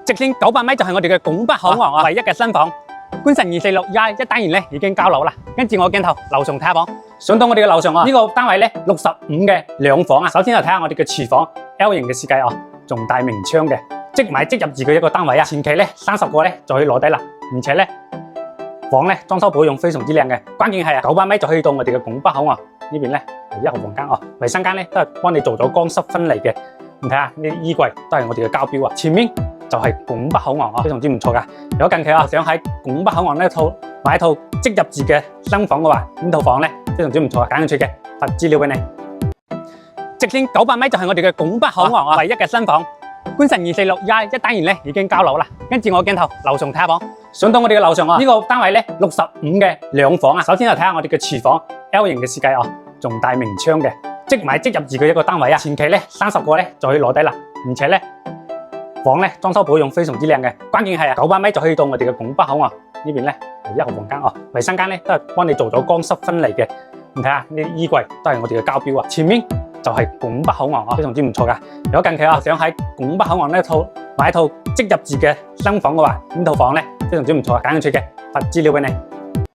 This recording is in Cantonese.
直線900米就係我哋嘅拱北口岸唯一嘅新房。觀辰246E1單元咧已經交樓啦，跟住我鏡頭樓上睇下房。上到我哋嘅樓上呢個單位咧65嘅兩房啊。首先就睇下我哋嘅廚房 L 型嘅設計仲帶明窗嘅，即買即入住嘅一個單位啊。前期咧30個咧就可以攞低啦，而且咧房咧裝修保養非常之靚嘅。關鍵係900米就可以到我哋嘅拱北口岸呢邊咧係1號房間衛生間咧都係幫你做咗乾濕分離嘅。你睇下呢啲衣櫃都係我哋嘅膠標啊。前面就係拱北口岸非常之唔錯噶。如果近期想喺拱北口岸買一套即入住嘅新房嘅話，呢套房咧非常之唔錯，揀得出嘅，發資料俾你。直線900米就係我哋嘅拱北口岸唯一嘅新房。觀辰246E1單元咧已經交樓啦，跟住我鏡頭樓上睇下房。上到我哋嘅樓上呢個單位咧65嘅兩房啊。首先就睇下我哋嘅廚房 L 型嘅設計仲帶明窗嘅，即買即入住嘅一個單位啊。前期咧30個咧就可以攞低啦，而且咧房咧裝修保養非常之靚嘅。關鍵係900米就可以到我哋嘅拱北口岸呢邊咧係1號房間衛生間咧都係幫你做咗乾濕分離嘅。你睇下呢啲衣櫃都係我哋嘅膠標啊。前面就係拱北口岸非常之唔錯噶。如果近期想喺拱北口岸買一套即入住嘅新房嘅話，呢套房咧非常之唔錯，揀得出嘅，發資料俾你。